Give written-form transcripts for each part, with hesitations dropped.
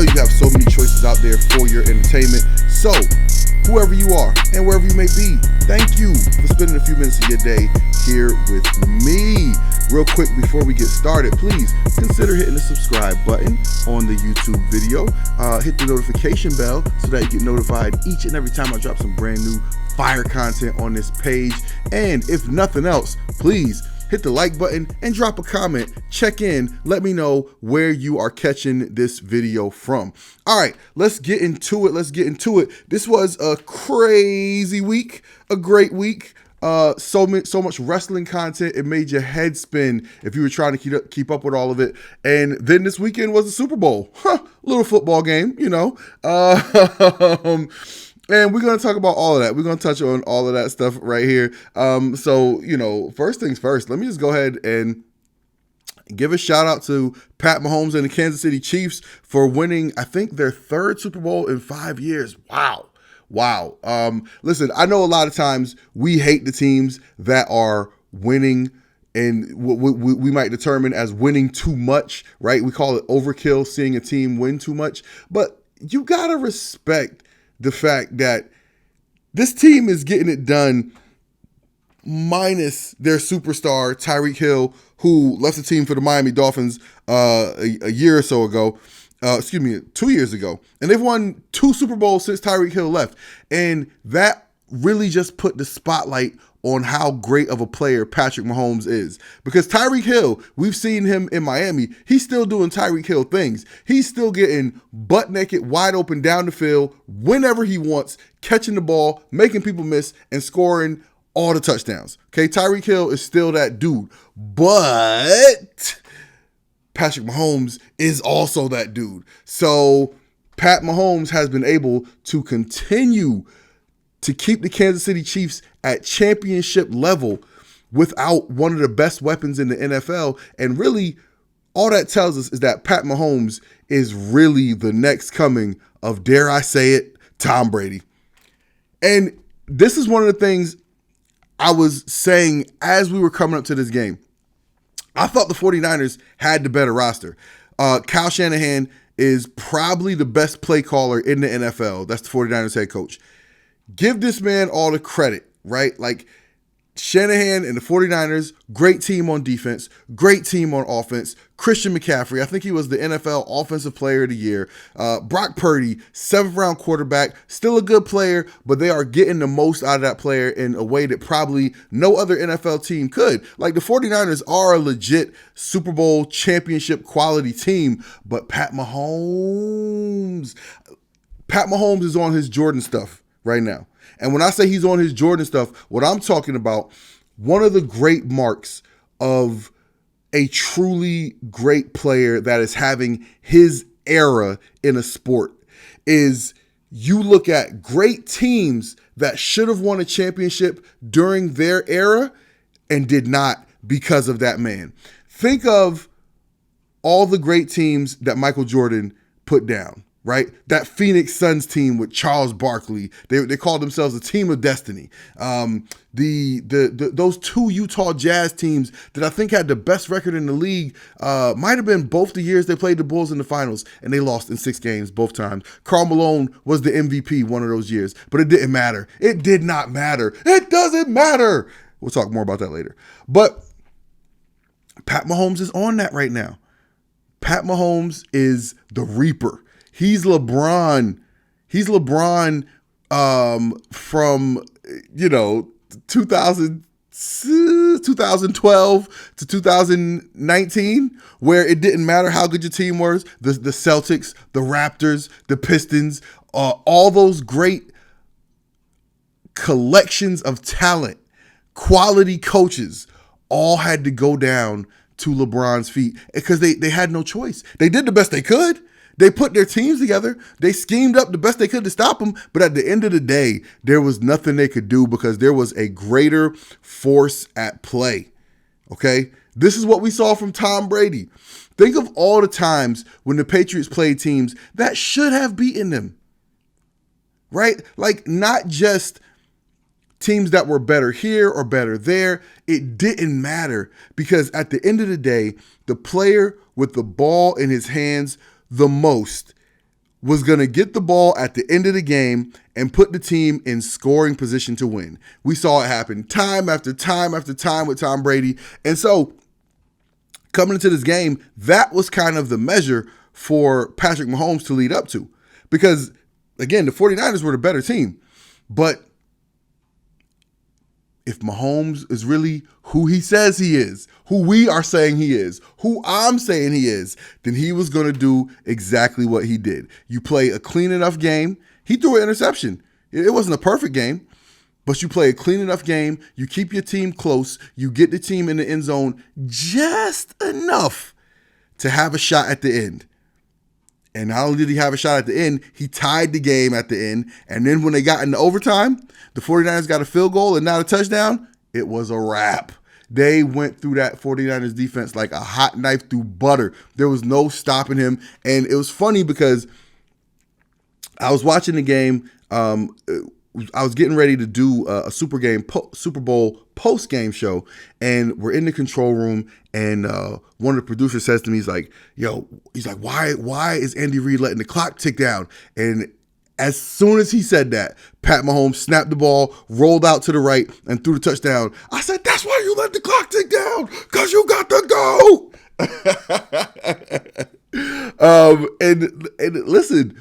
know you have so many choices out there for your entertainment. So, whoever you are and wherever you may be, thank you for spending a few minutes of your day here with me. Real quick before we get started, please consider hitting the subscribe button on the YouTube video. Hit the notification bell so that you get notified each and every time I drop some brand new fire content on this page. And if nothing else, please hit the like button and drop a comment. Check in. Let me know where you are catching this video from. All right, let's get into it. This was a crazy week, a great week. So much wrestling content. It made your head spin if you were trying to keep up with all of it. And then this weekend was the Super Bowl. Little football game, you know. And we're going to talk about all of that. We're going to touch on all of that stuff right here. So, you know, first things first, let me just go ahead and give a shout out to Pat Mahomes and the Kansas City Chiefs for winning, I think, their third Super Bowl in 5 years. Wow. Listen, I know a lot of times we hate the teams that are winning and we might determine as winning too much, right? We call it overkill, seeing a team win too much. But you got to respect the fact that this team is getting it done minus their superstar, Tyreek Hill, who left the team for the Miami Dolphins a year or so ago. 2 years ago. And they've won 2 Super Bowls since Tyreek Hill left. And that really just put the spotlight on how great of a player Patrick Mahomes is. Because Tyreek Hill, we've seen him in Miami, he's still doing Tyreek Hill things. He's still getting butt naked, wide open down the field, whenever he wants, catching the ball, making people miss, and scoring all the touchdowns. Okay, Tyreek Hill is still that dude. But Patrick Mahomes is also that dude. So Pat Mahomes has been able to continue to keep the Kansas City Chiefs at championship level without one of the best weapons in the NFL. And really, all that tells us is that Pat Mahomes is really the next coming of, dare I say it, Tom Brady. And this is one of the things I was saying as we were coming up to this game. I thought the 49ers had the better roster. Kyle Shanahan is probably the best play caller in the NFL. That's the 49ers head coach. Give this man all the credit, right? Like, Shanahan and the 49ers, great team on defense, great team on offense. Christian McCaffrey, I think he was the NFL Offensive Player of the Year. Brock Purdy, 7th round quarterback, still a good player, but they are getting the most out of that player in a way that probably no other NFL team could. Like, the 49ers are a legit Super Bowl championship quality team, but Pat Mahomes is on his Jordan stuff right now. And when I say he's on his Jordan stuff, what I'm talking about, one of the great marks of a truly great player that is having his era in a sport is you look at great teams that should have won a championship during their era and did not because of that man. Think of all the great teams that Michael Jordan put down. Right? That Phoenix Suns team with Charles Barkley, they called themselves a team of destiny. Those 2 Utah Jazz teams that I think had the best record in the league might have been both the years they played the Bulls in the finals, and they lost in 6 games both times. Karl Malone was the MVP one of those years, but it didn't matter. It did not matter. It doesn't matter. We'll talk more about that later. But Pat Mahomes is on that right now. Pat Mahomes is the Reaper. He's LeBron. He's LeBron from, 2012 to 2019, where it didn't matter how good your team was. The Celtics, the Raptors, the Pistons, all those great collections of talent, quality coaches, all had to go down to LeBron's feet because they had no choice. They did the best they could. They put their teams together. They schemed up the best they could to stop him. But at the end of the day, there was nothing they could do because there was a greater force at play. Okay? This is what we saw from Tom Brady. Think of all the times when the Patriots played teams that should have beaten them. Right? Like, not just teams that were better here or better there. It didn't matter because at the end of the day, the player with the ball in his hands the most was going to get the ball at the end of the game and put the team in scoring position to win. We saw it happen time after time after time with Tom Brady. And so coming into this game, that was kind of the measure for Patrick Mahomes to lead up to. Because, again, the 49ers were the better team. But if Mahomes is really who he says he is, who we are saying he is, who I'm saying he is, then he was going to do exactly what he did. You play a clean enough game. He threw an interception. It wasn't a perfect game, but you play a clean enough game. You keep your team close. You get the team in the end zone just enough to have a shot at the end. And not only did he have a shot at the end, he tied the game at the end. And then when they got into overtime, the 49ers got a field goal and not a touchdown. It was a wrap. They went through that 49ers defense like a hot knife through butter. There was no stopping him. And it was funny because I was watching the game. I was getting ready to do a Super Bowl post-game show, and we're in the control room, and one of the producers says to me, he's like, why is Andy Reid letting the clock tick down? And as soon as he said that, Pat Mahomes snapped the ball, rolled out to the right, and threw the touchdown. I said, that's why you let the clock tick down, because you got to go. And listen,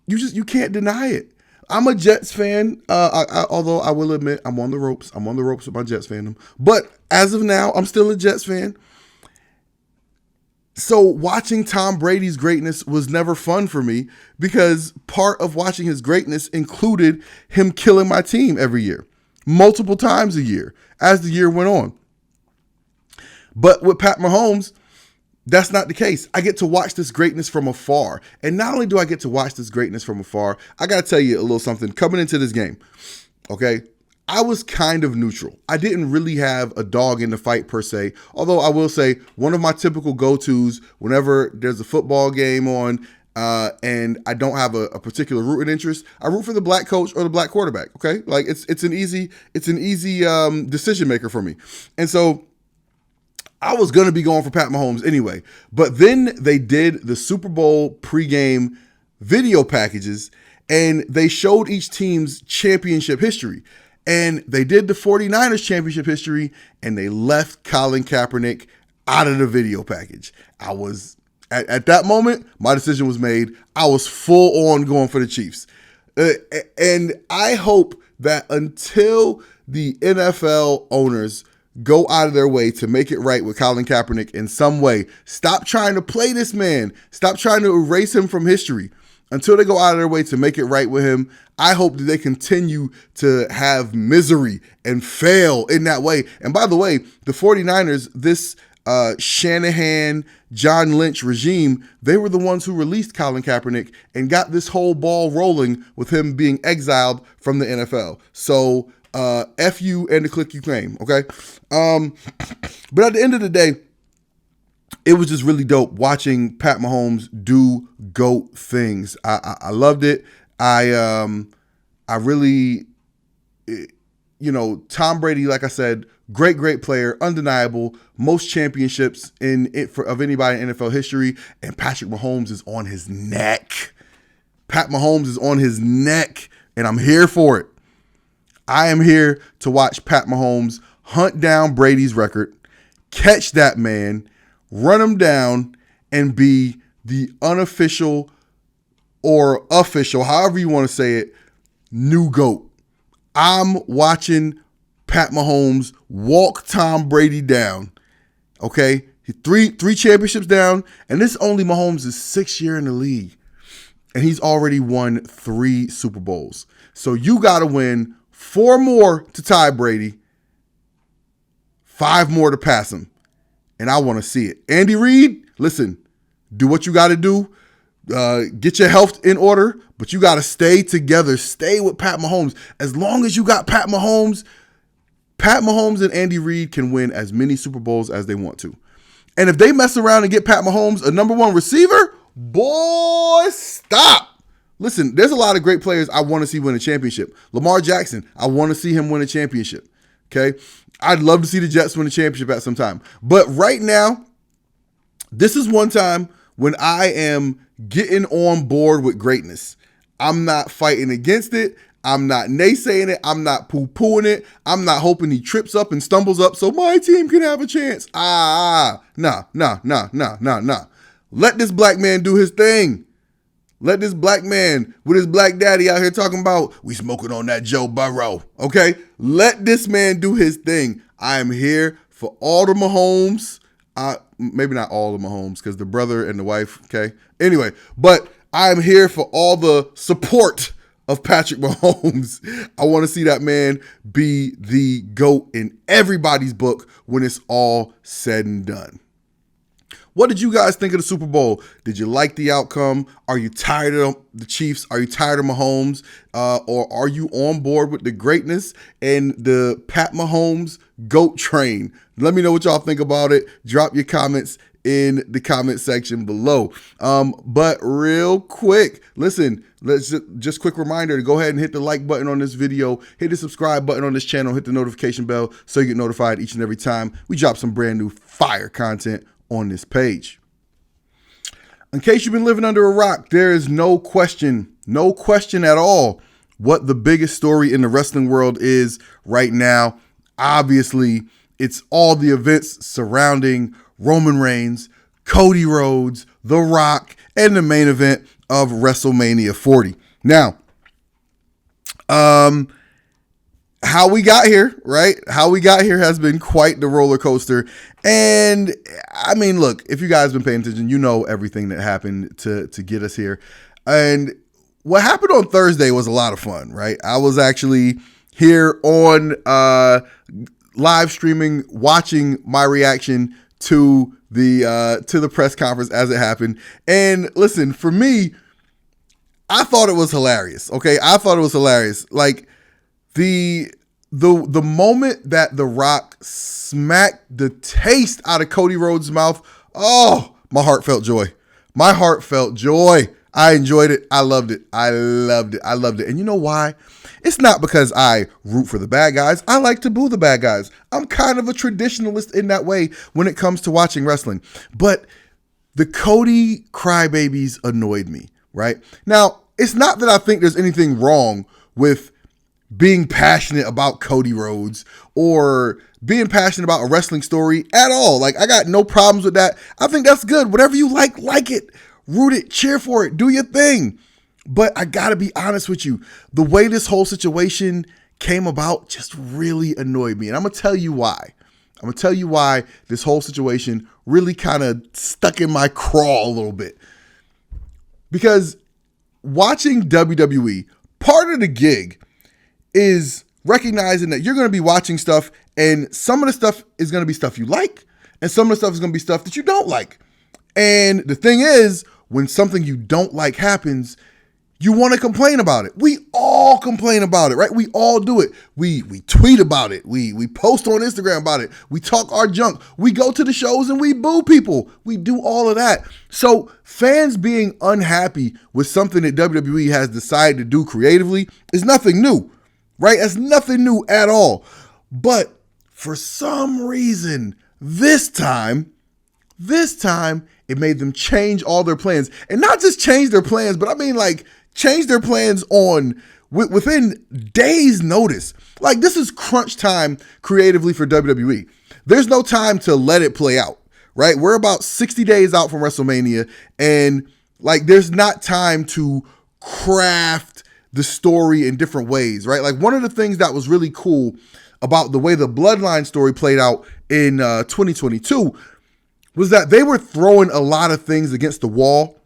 you can't deny it. I'm a Jets fan, although I will admit I'm on the ropes. I'm on the ropes with my Jets fandom. But as of now, I'm still a Jets fan. So watching Tom Brady's greatness was never fun for me because part of watching his greatness included him killing my team every year, multiple times a year as the year went on. But with Pat Mahomes, that's not the case. I get to watch this greatness from afar. And not only do I get to watch this greatness from afar, I got to tell you a little something coming into this game. Okay. I was kind of neutral. I didn't really have a dog in the fight per se. Although I will say one of my typical go-tos whenever there's a football game on and I don't have a particular rooting interest, I root for the black coach or the black quarterback. Okay. Like it's an easy decision maker for me. And so I was going to be going for Pat Mahomes anyway, but then they did the Super Bowl pregame video packages and they showed each team's championship history. And they did the 49ers championship history and they left Colin Kaepernick out of the video package. I was, at that moment, my decision was made. I was full on going for the Chiefs. And I hope that until the NFL owners go out of their way to make it right with Colin Kaepernick in some way, stop trying to play this man, stop trying to erase him from history. Until they go out of their way to make it right with him, I hope that they continue to have misery and fail in that way. And by the way, the 49ers, this Shanahan, John Lynch regime, they were the ones who released Colin Kaepernick and got this whole ball rolling with him being exiled from the NFL. So F you and the click you claim, okay? But at the end of the day, it was just really dope watching Pat Mahomes do GOAT things. I loved it. I really, Tom Brady, like I said, great player, undeniable, most championships of anybody in NFL history. And Patrick Mahomes is on his neck. Pat Mahomes is on his neck, and I'm here for it. I am here to watch Pat Mahomes hunt down Brady's record, catch that man, run him down, and be the unofficial or official, however you want to say it, new GOAT. I'm watching Pat Mahomes walk Tom Brady down. Okay? Three championships down, and this is only Mahomes' 6th year in the league. And he's already won 3 Super Bowls. So you got to win 4 more to tie Brady, 5 more to pass him. And I want to see it. Andy Reid, listen, do what you got to do. Get your health in order, but you got to stay together. Stay with Pat Mahomes. As long as you got Pat Mahomes and Andy Reid can win as many Super Bowls as they want to. And if they mess around and get Pat Mahomes a number 1 receiver, boy, stop. Listen, there's a lot of great players I want to see win a championship. Lamar Jackson, I want to see him win a championship. Okay? I'd love to see the Jets win a championship at some time. But right now, this is one time when I am getting on board with greatness. I'm not fighting against it. I'm not naysaying it. I'm not poo-pooing it. I'm not hoping he trips up and stumbles up so my team can have a chance. Nah. Let this black man do his thing. Let this black man with his black daddy out here talking about, we smoking on that Joe Burrow, okay? Let this man do his thing. I am here for all the Mahomes. Maybe not all the Mahomes because the brother and the wife, okay? Anyway, but I'm here for all the support of Patrick Mahomes. I want to see that man be the GOAT in everybody's book when it's all said and done. What did you guys think of the Super Bowl? Did you like the outcome? Are you tired of the Chiefs? Are you tired of Mahomes? Or are you on board with the greatness and the Pat Mahomes GOAT train? Let me know what y'all think about it. Drop your comments in the comment section below. But real quick, listen, let's just quick reminder to go ahead and hit the like button on this video, hit the subscribe button on this channel, hit the notification bell so you get notified each and every time we drop some brand new fire content on this page. In case you've been living under a rock, there is no question at all what the biggest story in the wrestling world is right now. Obviously, it's all the events surrounding Roman Reigns, Cody Rhodes, The Rock, and the main event of WrestleMania 40. Now, how we got here, right? How we got here has been quite the roller coaster. And I mean, look, if you guys have been paying attention, you know everything that happened to get us here. And what happened on Thursday was a lot of fun, right? I was actually here on live streaming, watching my reaction to the press conference as it happened. And listen, for me, I thought it was hilarious. Okay, I thought it was hilarious. Like the moment that The Rock smacked the taste out of Cody Rhodes' mouth, oh, my heart felt joy. My heart felt joy. I enjoyed it. I loved it. I loved it. And you know why? It's not because I root for the bad guys. I like to boo the bad guys. I'm kind of a traditionalist in that way when it comes to watching wrestling. But the Cody crybabies annoyed me, right? Now, it's not that I think there's anything wrong with being passionate about Cody Rhodes or being passionate about a wrestling story at all. Like, I got no problems with that. I think that's good. Whatever you like it. Root it, cheer for it, do your thing. But I gotta be honest with you, the way this whole situation came about just really annoyed me. And I'm gonna tell you why. I'm gonna tell you why this whole situation really kind of stuck in my craw a little bit. Because watching WWE, part of the gig is recognizing that you're gonna be watching stuff, and some of the stuff is gonna be stuff you like, and some of the stuff is gonna be stuff that you don't like. And the thing is, when something you don't like happens, you want to complain about it. We all complain about it, right? We all do it. We tweet about it. We post on Instagram about it. We talk our junk. We go to the shows and we boo people. We do all of that. So fans being unhappy with something that WWE has decided to do creatively is nothing new, right? It's nothing new at all. But for some reason, this time, it made them change all their plans. And not just change their plans, but I mean like change their plans on within days' notice. Like, this is crunch time creatively for WWE. There's no time to let it play out, right? We're about 60 days out from WrestleMania, and like there's not time to craft the story in different ways, right? Like, one of the things that was really cool about the way the Bloodline story played out in 2022 was that they were throwing a lot of things against the wall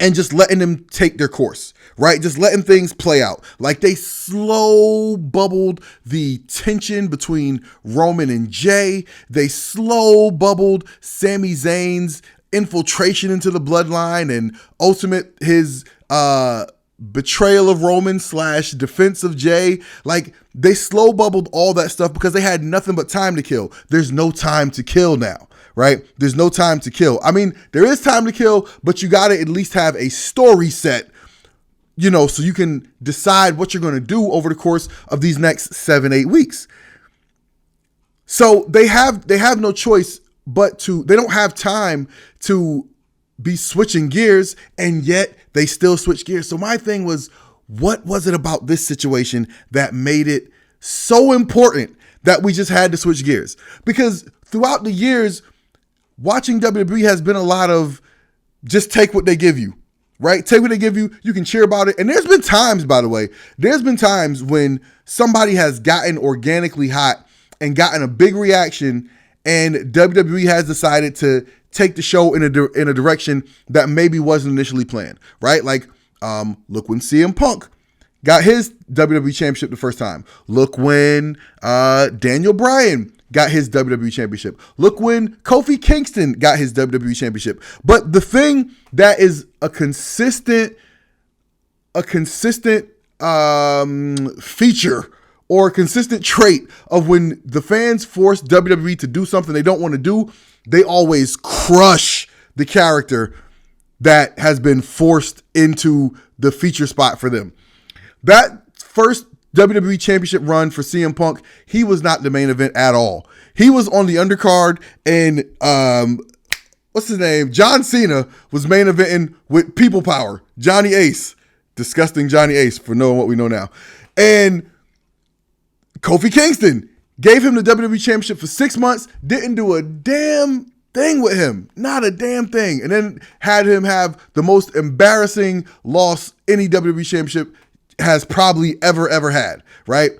and just letting them take their course, right? Just letting things play out. Like, they slow bubbled the tension between Roman and Jay. They slow bubbled Sami Zayn's infiltration into the Bloodline and his betrayal of Roman / defense of Jay. Like, they slow bubbled all that stuff because they had nothing but time to kill. There's no time to kill now, right? There's no time to kill. I mean, there is time to kill, but you got to at least have a story set, you know, so you can decide what you're going to do over the course of these next 7-8 weeks. So they have no choice but they don't have time to be switching gears, and yet they still switch gears. So my thing was, what was it about this situation that made it so important that we just had to switch gears? Because throughout the years, watching WWE has been a lot of just take what they give you, right? Take what they give you. You can cheer about it. And there's been times, by the way, there's been times when somebody has gotten organically hot and gotten a big reaction, and WWE has decided to take the show in a direction that maybe wasn't initially planned, right? Like, look when CM Punk got his WWE Championship the first time. Look when Daniel Bryan got his WWE Championship. Look when Kofi Kingston got his WWE Championship. But the thing that is a consistent feature or a consistent trait of when the fans force WWE to do something they don't want to do, they always crush the character that has been forced into the feature spot for them. That first WWE Championship run for CM Punk, he was not the main event at all. He was on the undercard, and what's his name? John Cena was main eventing with People Power. Johnny Ace. Disgusting Johnny Ace, for knowing what we know now. And Kofi Kingston gave him the WWE Championship for 6 months, didn't do a damn thing with him. Not a damn thing. And then had him have the most embarrassing loss any WWE Championship has probably ever had, right?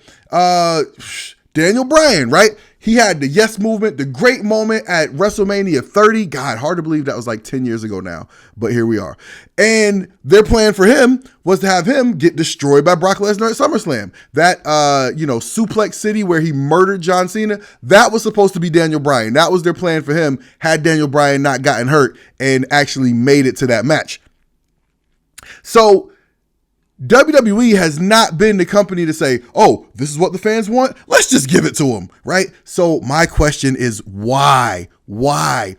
Daniel Bryan, right? He had the yes movement, the great moment at WrestleMania 30. God, hard to believe that was like 10 years ago now, but here we are. And their plan for him was to have him get destroyed by Brock Lesnar at SummerSlam. That, Suplex City where he murdered John Cena, that was supposed to be Daniel Bryan. That was their plan for him had Daniel Bryan not gotten hurt and actually made it to that match. So WWE has not been the company to say, oh, this is what the fans want, let's just give it to them, right? So my question is, why? Why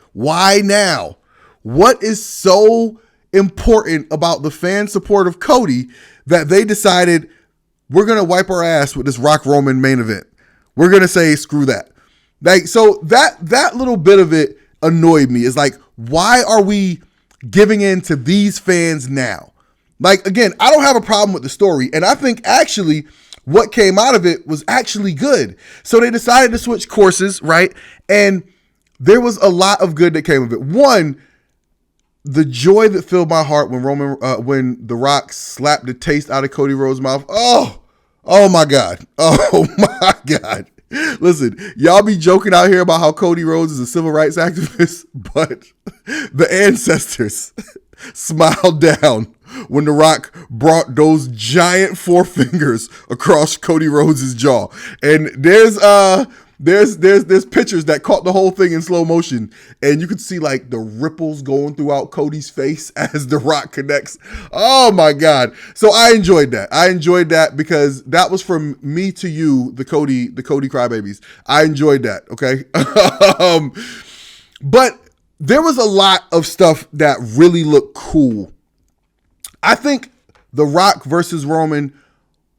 now? What is so important about the fan support of Cody that they decided we're going to wipe our ass with this Rock Roman main event? We're going to say, screw that. Like, so that little bit of it annoyed me. Is like, why are we giving in to these fans now? Like, again, I don't have a problem with the story. And I think actually what came out of it was actually good. So they decided to switch courses, right? And there was a lot of good that came of it. One, the joy that filled my heart when The Rock slapped the taste out of Cody Rhodes' mouth. Oh my God. Oh my God. Listen, y'all be joking out here about how Cody Rhodes is a civil rights activist, but the ancestors smiled down when The Rock brought those giant forefingers across Cody Rhodes' jaw. And there's pictures that caught the whole thing in slow motion, and you could see like the ripples going throughout Cody's face as The Rock connects. Oh my God. So I enjoyed that. I enjoyed that because that was from me to you, the Cody crybabies. I enjoyed that. Okay. But there was a lot of stuff that really looked cool. I think The Rock versus Roman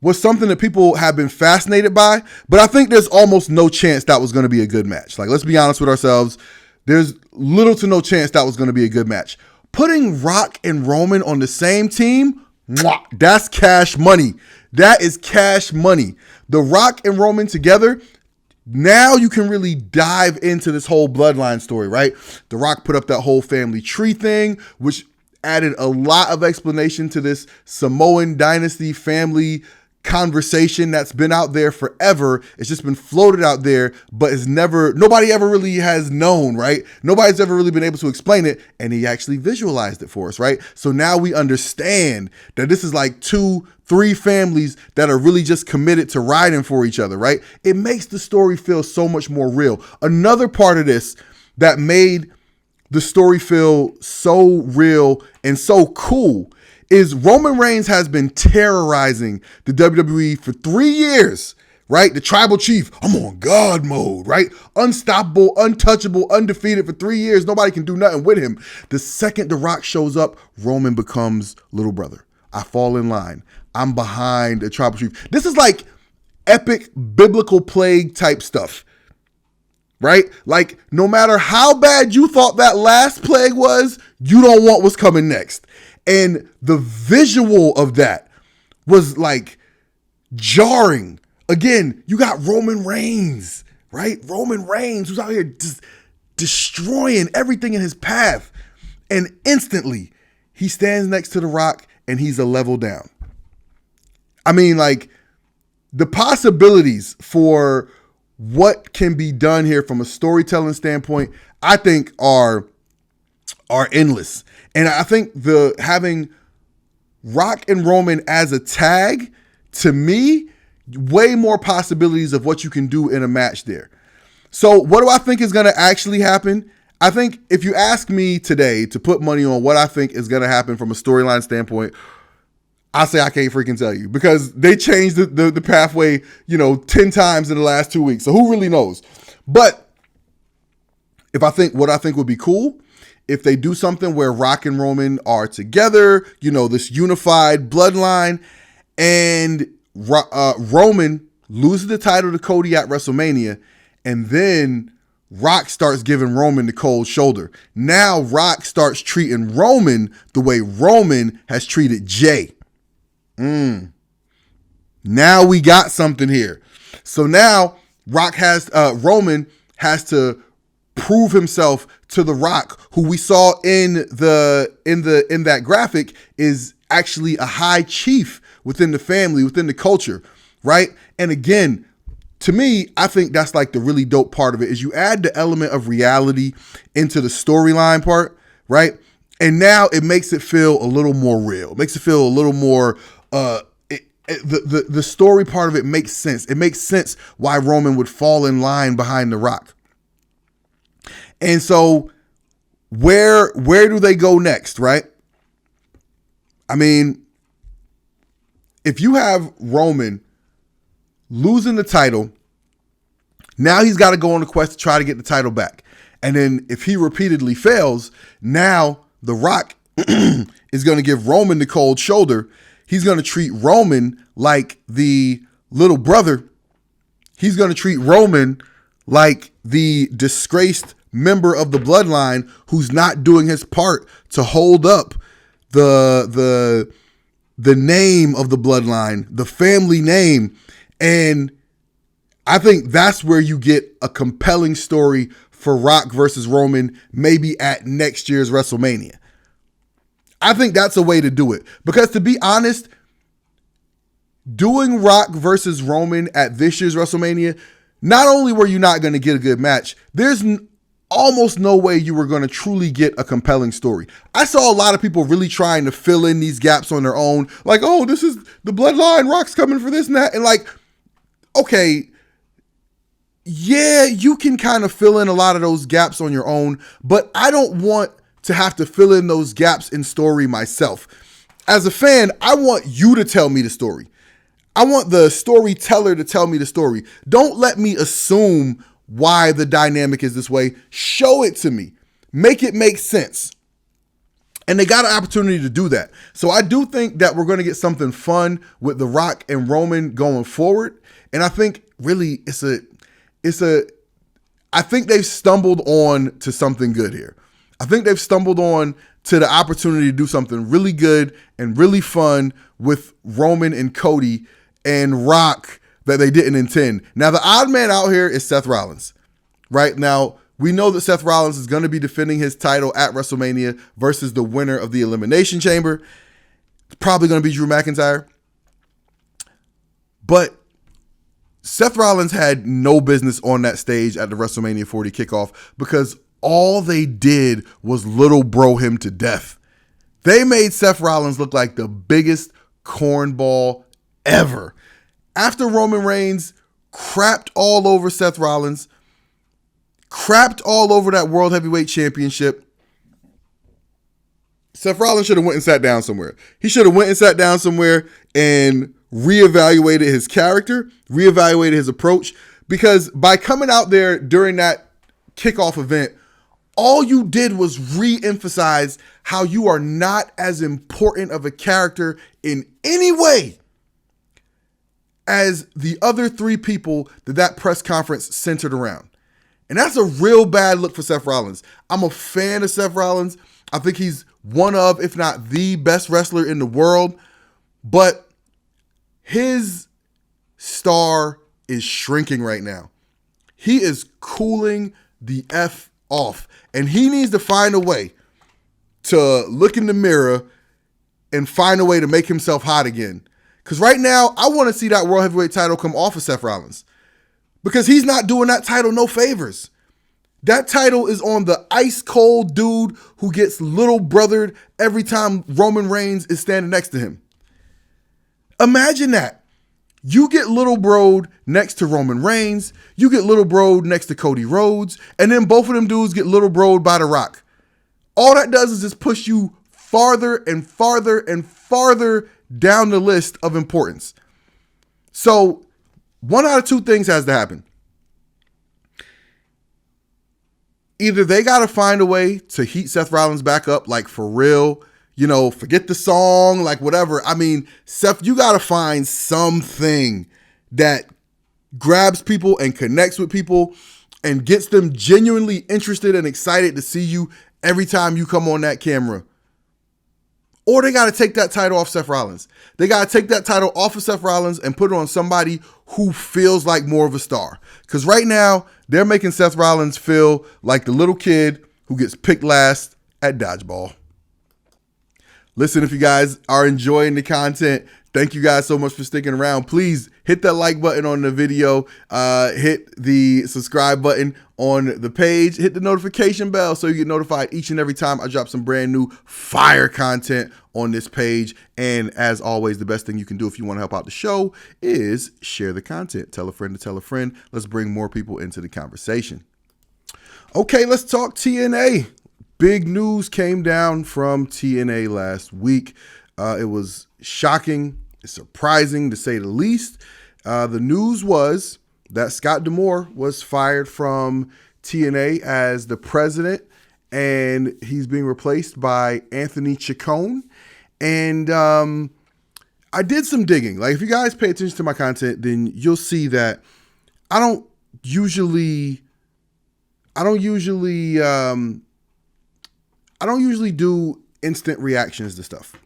was something that people have been fascinated by, but I think there's almost no chance that was going to be a good match. Like, let's be honest with ourselves. There's little to no chance that was going to be a good match. Putting Rock and Roman on the same team, that's cash money. That is cash money. The Rock and Roman together, now you can really dive into this whole bloodline story, right? The Rock put up that whole family tree thing, which added a lot of explanation to this Samoan dynasty family conversation that's been out there forever. It's just been floated out there, but nobody ever really has known, right? Nobody's ever really been able to explain it, and he actually visualized it for us, right? So now we understand that this is like 2-3 families that are really just committed to riding for each other, right? It makes the story feel so much more real. Another part of this that made the story feel so real and so cool is Roman Reigns has been terrorizing the WWE for 3 years, right? The tribal chief, I'm on God mode, right? Unstoppable, untouchable, undefeated for 3 years. Nobody can do nothing with him. The second The Rock shows up, Roman becomes little brother. I fall in line. I'm behind the tribal chief. This is like epic biblical plague type stuff. Right? Like, no matter how bad you thought that last plague was, You don't want what's coming next. And the visual of that was like jarring. Again, you got Roman Reigns, right? Roman Reigns, who's out here just destroying everything in his path. And instantly, he stands next to The Rock and he's a level down. I mean, like, the possibilities for what can be done here from a storytelling standpoint, I think are endless. And I think having Rock and Roman as a tag, to me, way more possibilities of what you can do in a match there. So what do I think is going to actually happen? I think if you ask me today to put money on what I think is going to happen from a storyline standpoint, I say I can't freaking tell you, because they changed the pathway, 10 times in the last 2 weeks. So who really knows? But what I think would be cool, if they do something where Rock and Roman are together, this unified bloodline, and Roman loses the title to Cody at WrestleMania, and then Rock starts giving Roman the cold shoulder. Now Rock starts treating Roman the way Roman has treated Jay. Now we got something here. So now Roman has to prove himself to The Rock, who we saw in that graphic is actually a high chief within the family, within the culture, right? And again, to me, I think that's like the really dope part of it, is you add the element of reality into the storyline part, right? And now it makes it feel a little more real. It makes it feel a little more the story part of it makes sense. It makes sense why Roman would fall in line behind The Rock. And so where do they go next, right? I mean, if you have Roman losing the title, now he's got to go on a quest to try to get the title back. And then if he repeatedly fails, now The Rock is going to give Roman the cold shoulder. He's going to treat Roman like the little brother. He's going to treat Roman like the disgraced member of the bloodline who's not doing his part to hold up the name of the bloodline, the family name. And I think that's where you get a compelling story for Rock versus Roman, maybe at next year's WrestleMania. I think that's a way to do it. Because to be honest, doing Rock versus Roman at this year's WrestleMania, not only were you not going to get a good match, there's almost no way you were going to truly get a compelling story. I saw a lot of people really trying to fill in these gaps on their own. Like, oh, this is the bloodline, Rock's coming for this and that. And like, okay, yeah, you can kind of fill in a lot of those gaps on your own, but I don't want to have to fill in those gaps in story myself. As a fan, I want you to tell me the story. I want the storyteller to tell me the story. Don't let me assume why the dynamic is this way. Show it to me. Make it make sense. And they got an opportunity to do that. So I do think that we're going to get something fun with The Rock and Roman going forward. And I think really I think they've stumbled on to something good here. I think they've stumbled on to the opportunity to do something really good and really fun with Roman and Cody and Rock that they didn't intend. Now, the odd man out here is Seth Rollins. Right now, we know that Seth Rollins is going to be defending his title at WrestleMania versus the winner of the Elimination Chamber. It's probably going to be Drew McIntyre. But Seth Rollins had no business on that stage at the WrestleMania 40 kickoff because all they did was little bro him to death. They made Seth Rollins look like the biggest cornball ever. After Roman Reigns crapped all over Seth Rollins, crapped all over that World Heavyweight Championship, Seth Rollins should have went and sat down somewhere. He should have went and sat down somewhere and reevaluated his character, reevaluated his approach, because by coming out there during that kickoff event, all you did was re-emphasize how you are not as important of a character in any way as the other three people that press conference centered around. And that's a real bad look for Seth Rollins. I'm a fan of Seth Rollins. I think he's one of, if not the best wrestler in the world. But his star is shrinking right now. He is cooling the F off. And he needs to find a way to look in the mirror and find a way to make himself hot again. Because right now, I want to see that World Heavyweight title come off of Seth Rollins. Because he's not doing that title no favors. That title is on the ice cold dude who gets little brothered every time Roman Reigns is standing next to him. Imagine that. You get little broed next to Roman Reigns. You get little broed next to Cody Rhodes. And then both of them dudes get little broed by The Rock. All that does is just push you farther and farther and farther down the list of importance. So one out of two things has to happen. Either they got to find a way to heat Seth Rollins back up, like for real, forget the song, like whatever. I mean, Seth, you got to find something that grabs people and connects with people and gets them genuinely interested and excited to see you every time you come on that camera. Or they got to take that title off Seth Rollins. They got to take that title off of Seth Rollins and put it on somebody who feels like more of a star. Because right now, they're making Seth Rollins feel like the little kid who gets picked last at dodgeball. Listen, if you guys are enjoying the content, thank you guys so much for sticking around. Please hit that like button on the video. Hit the subscribe button on the page. Hit the notification bell so you get notified each and every time I drop some brand new fire content on this page. And as always, the best thing you can do if you want to help out the show is share the content. Tell a friend to tell a friend. Let's bring more people into the conversation. Okay, let's talk TNA. Big news came down from TNA last week. It was shocking, surprising to say the least. The news was that Scott D'Amore was fired from TNA as the president, and he's being replaced by Anthony Ciccone. And I did some digging. Like, if you guys pay attention to my content, then you'll see that I don't usually do instant reactions to stuff.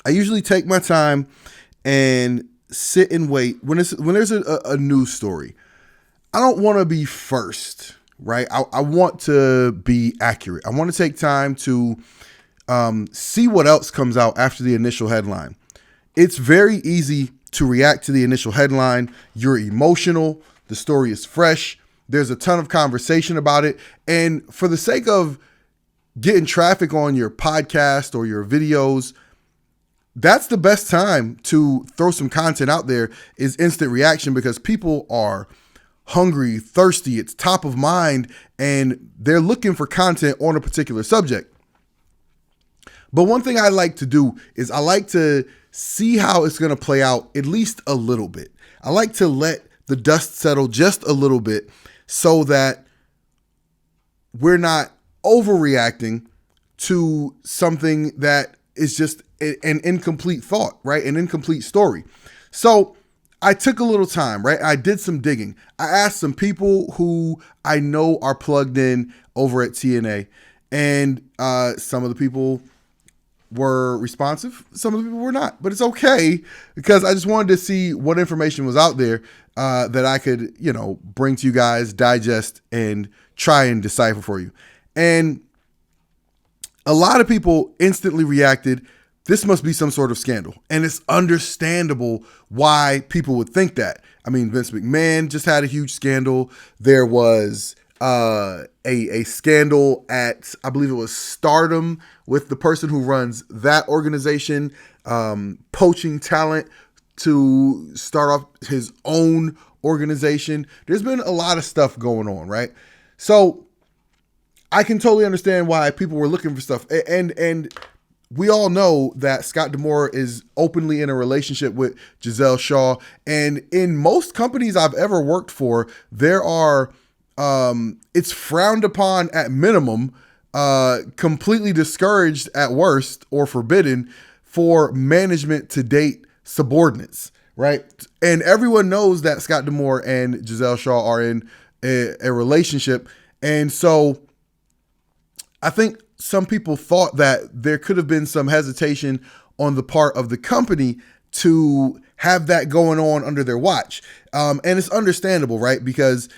I usually take my time and sit and wait when there's a news story. I don't want to be first, right? I want to be accurate. I want to take time to see what else comes out after the initial headline. It's very easy to react to the initial headline. You're emotional. The story is fresh. There's a ton of conversation about it. And for the sake of getting traffic on your podcast or your videos, that's the best time to throw some content out there is instant reaction, because people are hungry, thirsty. It's top of mind, and they're looking for content on a particular subject. But one thing I like to do is I like to see how it's going to play out at least a little bit. I like to let the dust settle just a little bit so that we're not overreacting to something that is just an incomplete thought, right? An incomplete story. So I took a little time, right? I did some digging. I asked some people who I know are plugged in over at TNA, and some of the people were responsive. Some of the people were not, but it's okay, because I just wanted to see what information was out there that I could, bring to you guys, digest, and try and decipher for you. And a lot of people instantly reacted, this must be some sort of scandal. And it's understandable why people would think that. I mean, Vince McMahon just had a huge scandal. There was a scandal at, I believe it was Stardom, with the person who runs that organization, poaching talent to start off his own organization. There's been a lot of stuff going on, right? So I can totally understand why people were looking for stuff. And we all know that Scott D'Amore is openly in a relationship with Giselle Shaw. And in most companies I've ever worked for, there are, it's frowned upon at minimum, completely discouraged at worst, or forbidden for management to date subordinates, right? And everyone knows that Scott D'Amore and Giselle Shaw are in a relationship. And so I think some people thought that there could have been some hesitation on the part of the company to have that going on under their watch. And it's understandable, right? Because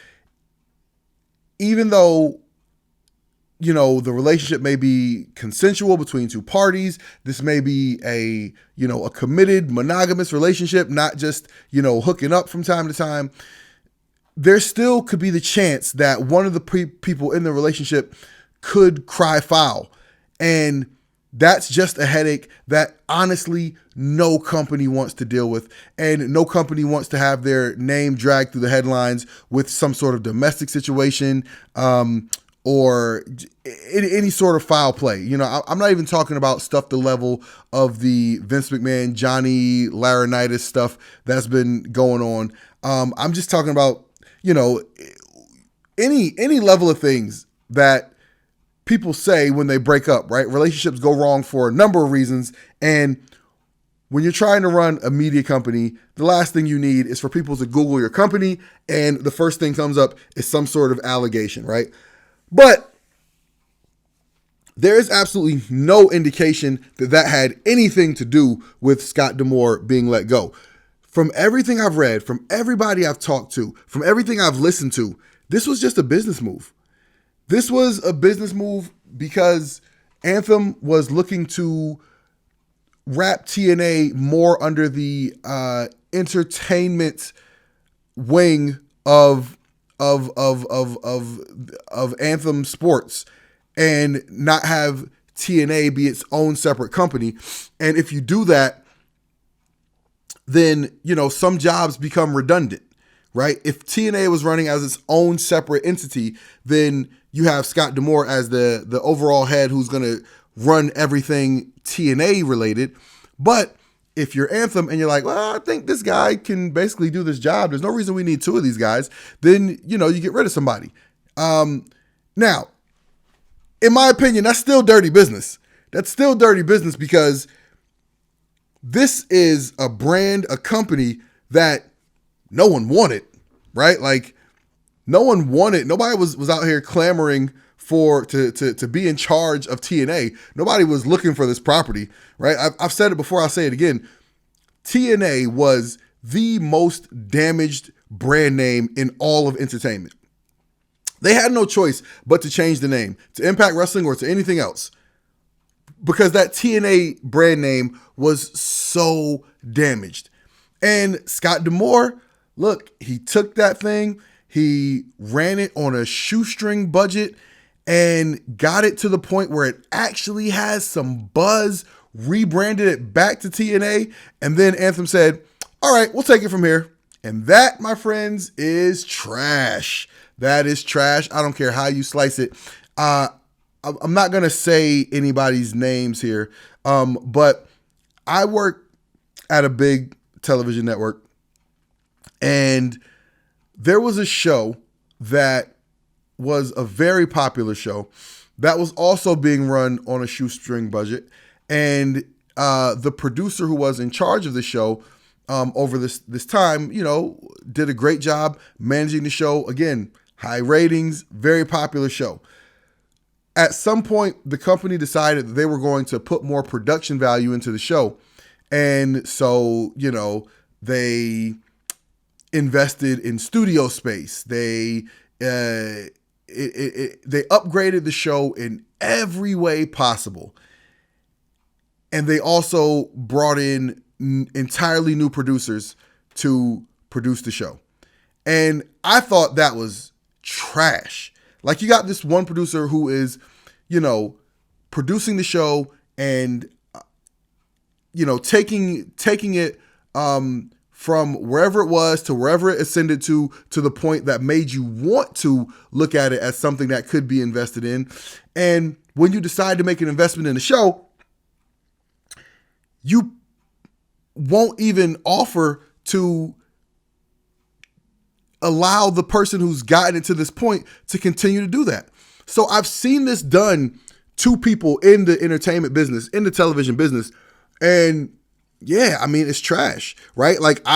even though, the relationship may be consensual between two parties, this may be a committed monogamous relationship, not just, hooking up from time to time. There still could be the chance that one of the people in the relationship could cry foul. And that's just a headache that honestly no company wants to deal with. And no company wants to have their name dragged through the headlines with some sort of domestic situation or any sort of foul play. I'm not even talking about stuff the level of the Vince McMahon, Johnny Laurinaitis stuff that's been going on. I'm just talking about, any level of things that people say when they break up, right? Relationships go wrong for a number of reasons. And when you're trying to run a media company, the last thing you need is for people to Google your company, and the first thing comes up is some sort of allegation, right? But there is absolutely no indication that had anything to do with Scott D'Amore being let go. From everything I've read, from everybody I've talked to, from everything I've listened to, this was just a business move. This was a business move because Anthem was looking to wrap TNA more under the entertainment wing of Anthem Sports and not have TNA be its own separate company. And if you do that, then, some jobs become redundant, right? If TNA was running as its own separate entity, then you have Scott D'Amore as the overall head who's going to run everything TNA related. But if you're Anthem and you're like, well, I think this guy can basically do this job, there's no reason we need two of these guys, then, you get rid of somebody. Now, in my opinion, that's still dirty business. That's still dirty business because this is a brand, a company that no one wanted, right? Like, no one wanted, nobody was out here clamoring to be in charge of TNA. Nobody was looking for this property, right? I've said it before, I'll say it again. TNA was the most damaged brand name in all of entertainment. They had no choice but to change the name to Impact Wrestling or to anything else, because that TNA brand name was so damaged. And Scott D'Amore, look, he took that thing, he ran it on a shoestring budget and got it to the point where it actually has some buzz, rebranded it back to TNA, and then Anthem said, all right, we'll take it from here. And that, my friends, is trash. That is trash. I don't care how you slice it. I'm not going to say anybody's names here, but I work at a big television network, and there was a show that was a very popular show that was also being run on a shoestring budget. And the producer who was in charge of the show over this time, did a great job managing the show. Again, high ratings, very popular show. At some point, the company decided that they were going to put more production value into the show. And so, they invested in studio space. They upgraded the show in every way possible. And they also brought in entirely new producers to produce the show. And I thought that was trash. Like, you got this one producer who is, producing the show and, taking it from wherever it was to wherever it ascended to the point that made you want to look at it as something that could be invested in. And when you decide to make an investment in the show, you won't even offer to allow the person who's gotten it to this point to continue to do that. So I've seen this done to people in the entertainment business, in the television business, and yeah, I mean, it's trash, right? Like,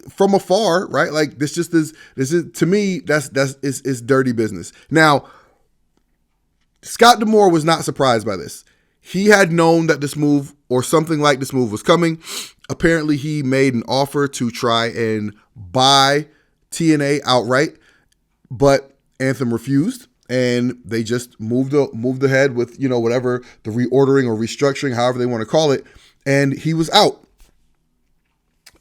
from afar, right? Like, this is to me, that's dirty business. Now, Scott D'Amore was not surprised by this. He had known that this move or something like this move was coming. Apparently, he made an offer to try and buy TNA outright, but Anthem refused, and they just moved ahead with, whatever the reordering or restructuring, however they want to call it, and he was out.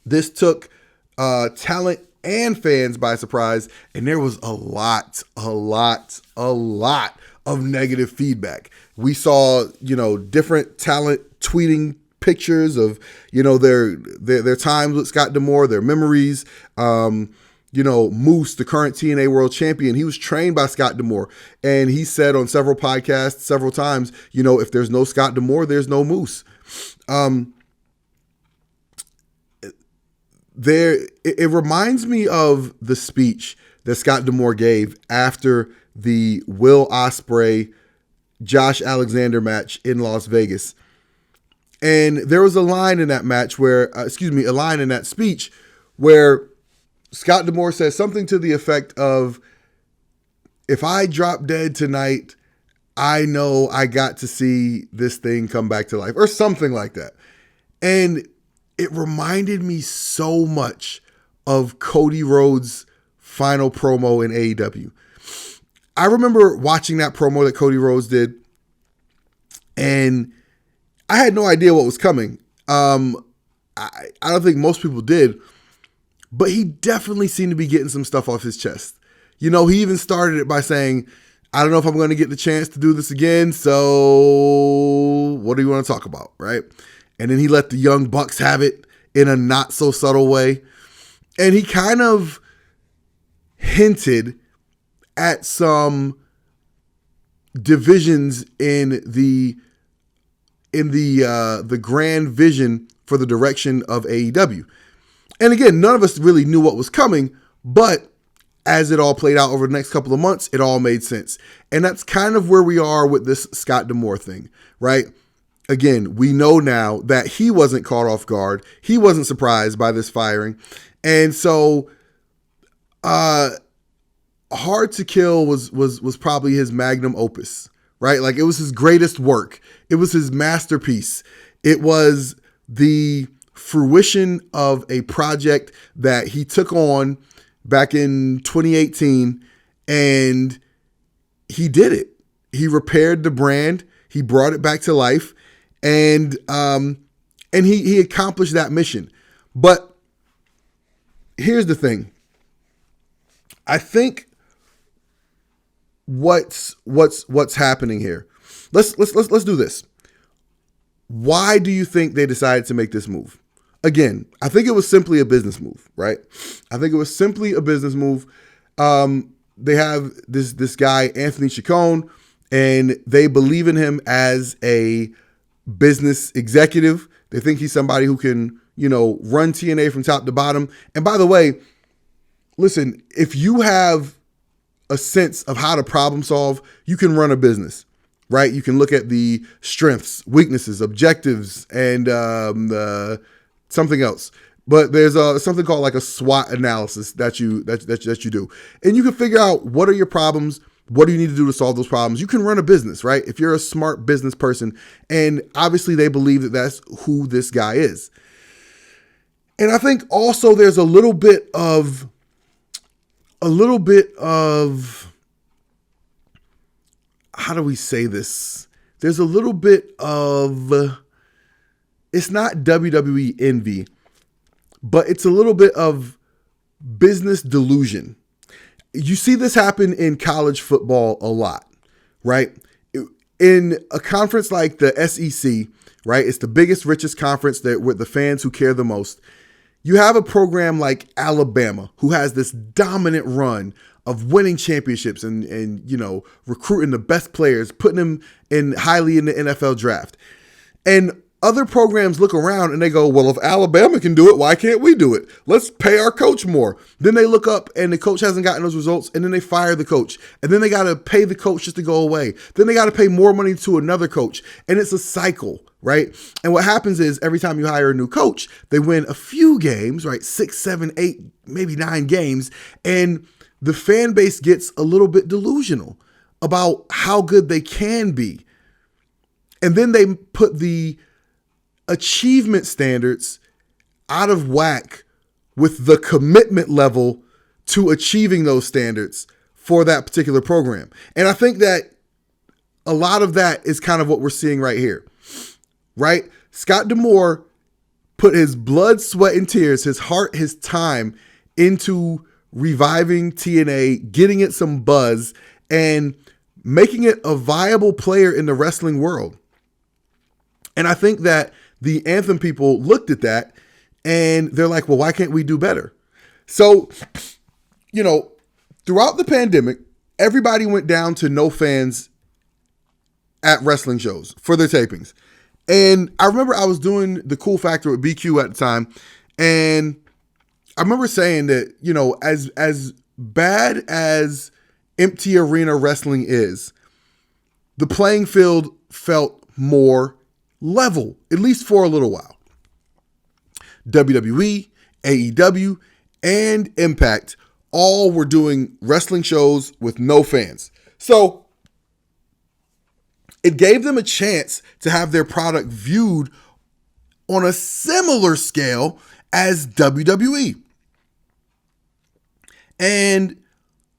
This took talent and fans by surprise, and there was a lot of negative feedback. We saw, different talent tweeting pictures of, their times with Scott D'Amore, their memories. Moose, the current TNA World Champion, he was trained by Scott D'Amore, and he said on several podcasts, several times, if there's no Scott D'Amore, there's no Moose. It reminds me of the speech that Scott D'Amore gave after the Will Ospreay Josh Alexander match in Las Vegas. And there was a line in that match a line in that speech where Scott D'Amore says something to the effect of, if I drop dead tonight, I know I got to see this thing come back to life, or something like that. And it reminded me so much of Cody Rhodes' final promo in AEW. I remember watching that promo that Cody Rhodes did, and I had no idea what was coming. I don't think most people did, but he definitely seemed to be getting some stuff off his chest. He even started it by saying, I don't know if I'm going to get the chance to do this again, so what do you want to talk about, right? And then he let the Young Bucks have it in a not so subtle way. And he kind of hinted at some divisions in the grand vision for the direction of AEW. And again, none of us really knew what was coming, but as it all played out over the next couple of months, it all made sense. And that's kind of where we are with this Scott D'Amore thing, right? Again, we know now that he wasn't caught off guard. He wasn't surprised by this firing. And so Hard to Kill was probably his magnum opus, right? Like, it was his greatest work. It was his masterpiece. It was the fruition of a project that he took on back in 2018, and he did it. He repaired the brand. He brought it back to life. And he accomplished that mission. But here's the thing. I think what's happening here. Let's do this. Why do you think they decided to make this move? Again, I think it was simply a business move, right? I think it was simply a business move. They have this guy, Anthony Chacon, and they believe in him as a business executive. They think he's somebody who can, run TNA from top to bottom. And by the way, listen, if you have a sense of how to problem solve, you can run a business, right? You can look at the strengths, weaknesses, objectives, and something else. But there's something called like a SWOT analysis that you do. And you can figure out, what are your problems? What do you need to do to solve those problems? You can run a business, right? If you're a smart business person. And obviously they believe that that's who this guy is. And I think also there's a little bit of, how do we say this? There's a little bit of, it's not WWE envy, but it's a little bit of business delusion. You see this happen in college football a lot, right? In a conference like the SEC, right? It's the biggest, richest conference with the fans who care the most. You have a program like Alabama, who has this dominant run of winning championships and recruiting the best players, putting them in highly in the NFL draft. And other programs look around and they go, well, if Alabama can do it, why can't we do it? Let's pay our coach more. Then they look up and the coach hasn't gotten those results, and then they fire the coach. And then they got to pay the coach just to go away. Then they got to pay more money to another coach. And it's a cycle, right? And what happens is every time you hire a new coach, they win a few games, right? 6, 7, 8, maybe 9 games. And the fan base gets a little bit delusional. about how good they can be. And then they put the achievement standards out of whack with the commitment level to achieving those standards for that particular program. And I think that a lot of that is kind of what we're seeing right here, right? Scott D'Amore put his blood, sweat, and tears, his heart, his time into reviving TNA, getting it some buzz, and making it a viable player in the wrestling world. And I think that the Anthem people looked at that and they're like, well, why can't we do better? So, throughout the pandemic, everybody went down to no fans at wrestling shows for their tapings. And I remember I was doing the Cool Factor with BQ at the time. And I remember saying that, as bad as empty arena wrestling is, the playing field felt more level, at least for a little while. WWE, AEW, and Impact all were doing wrestling shows with no fans. So it gave them a chance to have their product viewed on a similar scale as WWE. And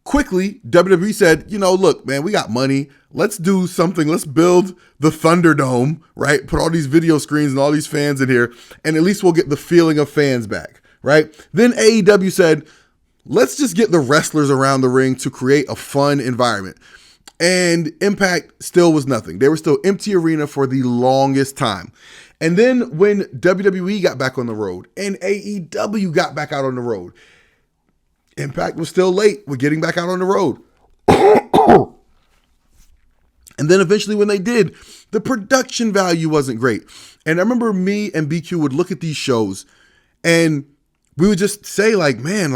quickly, WWE said, look, man, we got money. Let's do something. Let's build the Thunderdome, right? Put all these video screens and all these fans in here, and at least we'll get the feeling of fans back, right? Then AEW said, let's just get the wrestlers around the ring to create a fun environment. And Impact still was nothing. They were still empty arena for the longest time. And then when WWE got back on the road and AEW got back out on the road, Impact was still late with getting back out on the road. And then eventually when they did, the production value wasn't great. And I remember me and BQ would look at these shows and we would just say man,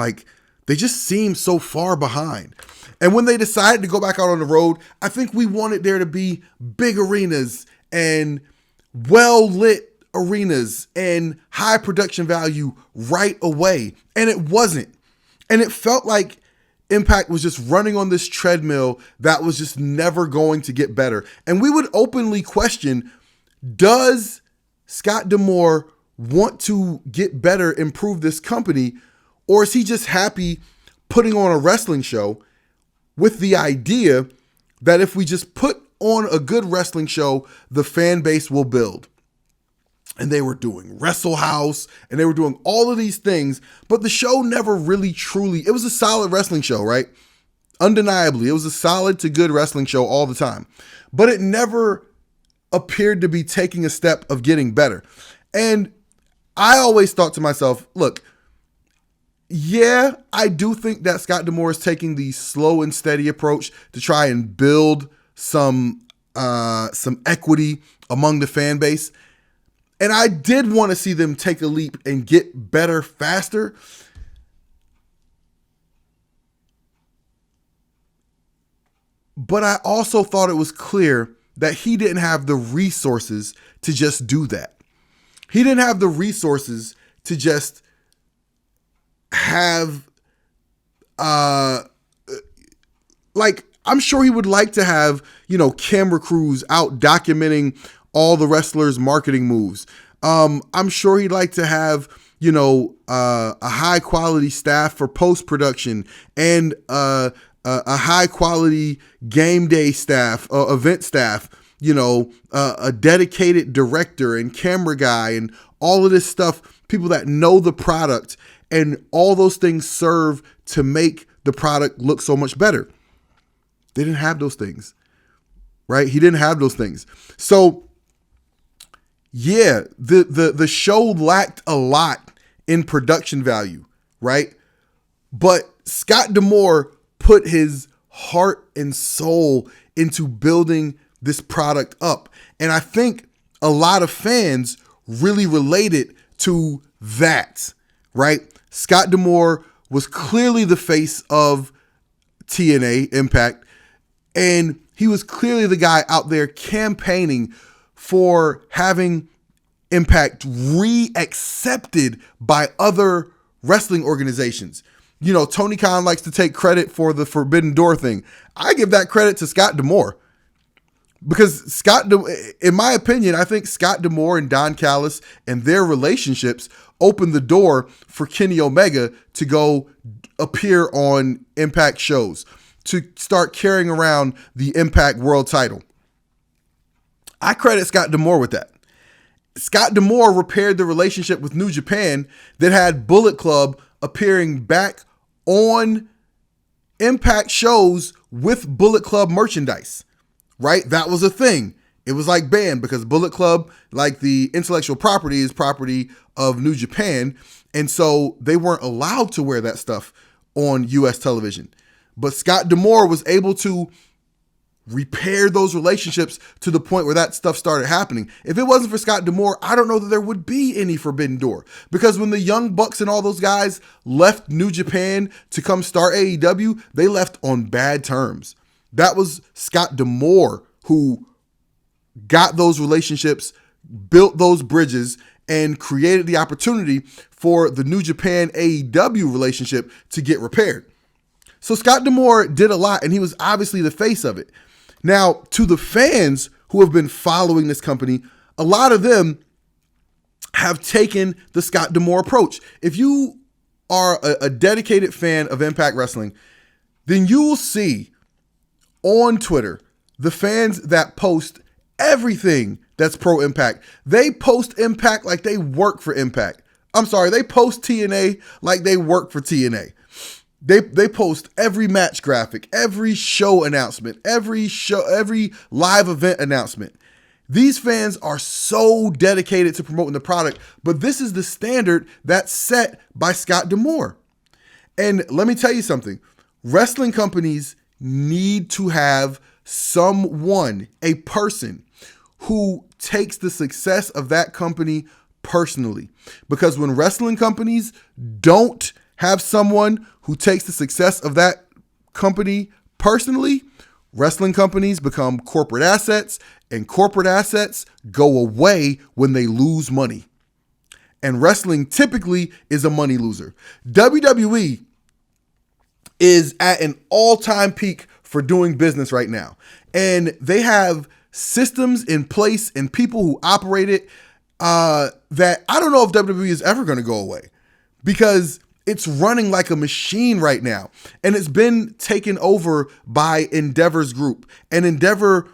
they just seem so far behind. And when they decided to go back out on the road, I think we wanted there to be big arenas and well-lit arenas and high production value right away. And it wasn't. And it felt like Impact was just running on this treadmill that was just never going to get better. And we would openly question, does Scott D'Amore want to get better, improve this company, or is he just happy putting on a wrestling show with the idea that if we just put on a good wrestling show, the fan base will build? And they were doing Wrestle House, and they were doing all of these things, but the show never really truly, it was a solid wrestling show, right? Undeniably, it was a solid to good wrestling show all the time, but it never appeared to be taking a step of getting better. And I always thought to myself, look, yeah, I do think that Scott D'Amore is taking the slow and steady approach to try and build some equity among the fan base. And I did want to see them take a leap and get better faster. But I also thought it was clear that he didn't have the resources to just do that. He didn't have the resources to just have, I'm sure he would like to have, camera crews out documenting all the wrestlers' marketing moves. I'm sure he'd like to have, a high quality staff for post-production and a high quality game day staff, event staff, a dedicated director and camera guy and all of this stuff, people that know the product, and all those things serve to make the product look so much better. They didn't have those things, right? He didn't have those things. So yeah, the show lacked a lot in production value, right? But Scott D'Amore put his heart and soul into building this product up. And I think a lot of fans really related to that, right? Scott D'Amore was clearly the face of TNA Impact, and he was clearly the guy out there campaigning for having Impact re-accepted by other wrestling organizations. Tony Khan likes to take credit for the Forbidden Door thing. I give that credit to Scott D'Amore. Because in my opinion, I think Scott D'Amore and Don Callis and their relationships opened the door for Kenny Omega to go appear on Impact shows, to start carrying around the Impact World title. I credit Scott D'Amore with that. Scott D'Amore repaired the relationship with New Japan that had Bullet Club appearing back on Impact shows with Bullet Club merchandise. Right? That was a thing. It was like banned because Bullet Club, like the intellectual property, is property of New Japan. And so they weren't allowed to wear that stuff on US television. But Scott D'Amore was able to repair those relationships to the point where that stuff started happening. If it wasn't for Scott D'Amore, I don't know that there would be any Forbidden Door. Because when the Young Bucks and all those guys left New Japan to come start AEW, they left on bad terms. That was Scott D'Amore who got those relationships, built those bridges, and created the opportunity for the New Japan AEW relationship to get repaired. So Scott D'Amore did a lot, and he was obviously the face of it. Now, to the fans who have been following this company, a lot of them have taken the Scott D'Amore approach. If you are a dedicated fan of Impact Wrestling, then you will see on Twitter the fans that post everything that's pro Impact. They post Impact like they work for Impact. I'm sorry, they post TNA like they work for TNA. They post every match graphic, every show announcement, every live event announcement. These fans are so dedicated to promoting the product, but this is the standard that's set by Scott D'Amore. And let me tell you something. Wrestling companies need to have someone, a person, who takes the success of that company personally. Because when wrestling companies don't have someone who takes the success of that company personally, wrestling companies become corporate assets, and corporate assets go away when they lose money. And wrestling typically is a money loser. WWE is at an all-time peak for doing business right now. And they have systems in place and people who operate it that I don't know if WWE is ever going to go away, because it's running like a machine right now. And it's been taken over by Endeavor's group. And Endeavor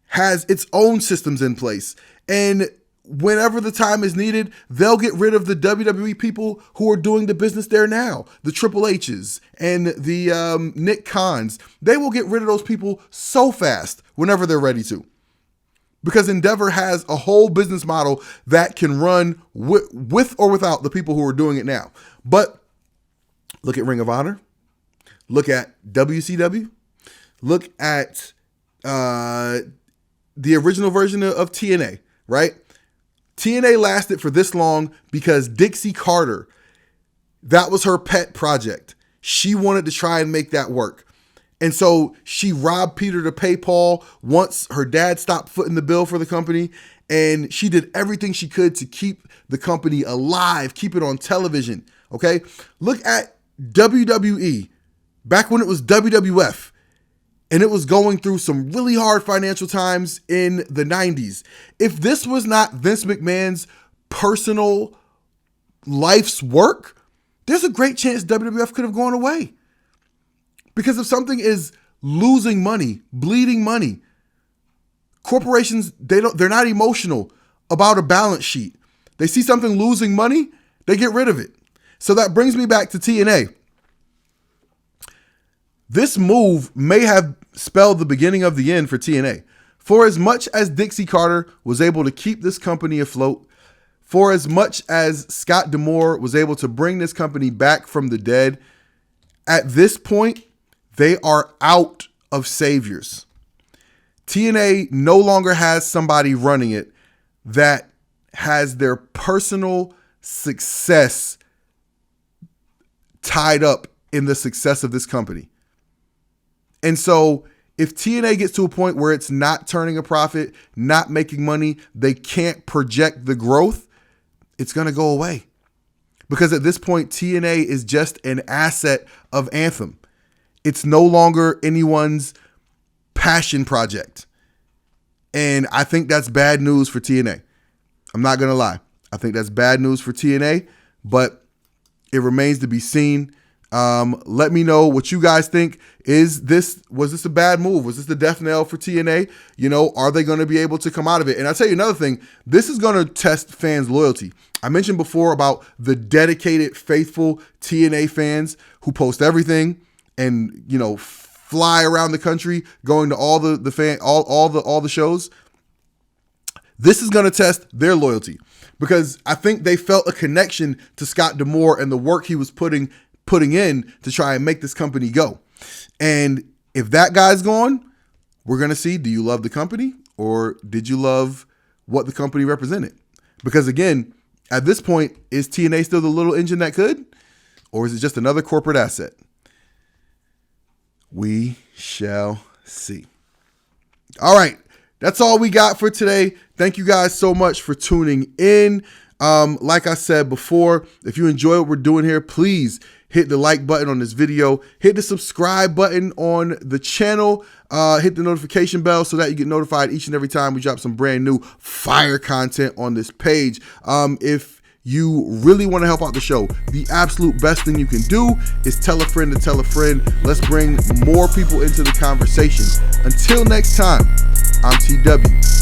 has its own systems in place. And whenever the time is needed, they'll get rid of the WWE people who are doing the business there now. The Triple H's and the Nick Khans. They will get rid of those people so fast whenever they're ready to. Because Endeavor has a whole business model that can run with or without the people who are doing it now. But look at Ring of Honor. Look at WCW. Look at the original version of TNA, right? TNA lasted for this long because Dixie Carter, that was her pet project. She wanted to try and make that work. And so she robbed Peter to pay Paul once her dad stopped footing the bill for the company. And she did everything she could to keep the company alive, keep it on television. Okay. Look at WWE back when it was WWF. And it was going through some really hard financial times in the 90s. If this was not Vince McMahon's personal life's work, there's a great chance WWF could have gone away. Because if something is losing money, bleeding money, corporations, they're not emotional about a balance sheet. They see something losing money, they get rid of it. So that brings me back to TNA. This move may have spelled the beginning of the end for TNA. For as much as Dixie Carter was able to keep this company afloat, for as much as Scott D'Amore was able to bring this company back from the dead, at this point, they are out of saviors. TNA no longer has somebody running it that has their personal success tied up in the success of this company. And so if TNA gets to a point where it's not turning a profit, not making money, they can't project the growth, it's going to go away. because at this point, TNA is just an asset of Anthem. It's no longer anyone's passion project. And I think that's bad news for TNA. I'm not going to lie. I think that's bad news for TNA, but it remains to be seen. Let me know what you guys think. Was this a bad move? Was this the death knell for TNA? Are they going to be able to come out of it? And I'll tell you another thing. This is going to test fans' loyalty. I mentioned before about the dedicated, faithful TNA fans who post everything and, fly around the country going to all the shows. This is going to test their loyalty because I think they felt a connection to Scott D'Amore and the work he was putting in to try and make this company go. And if that guy's gone, we're going to see, do you love the company or did you love what the company represented? Because again, at this point, is TNA still the little engine that could, or is it just another corporate asset? We shall see. All right. That's all we got for today. Thank you guys so much for tuning in. Like I said before, if you enjoy what we're doing here, please hit the like button on this video, hit the subscribe button on the channel, hit the notification bell so that you get notified each and every time we drop some brand new fire content on this page. If you really want to help out the show, the absolute best thing you can do is tell a friend to tell a friend. Let's bring more people into the conversation. Until next time, I'm TW.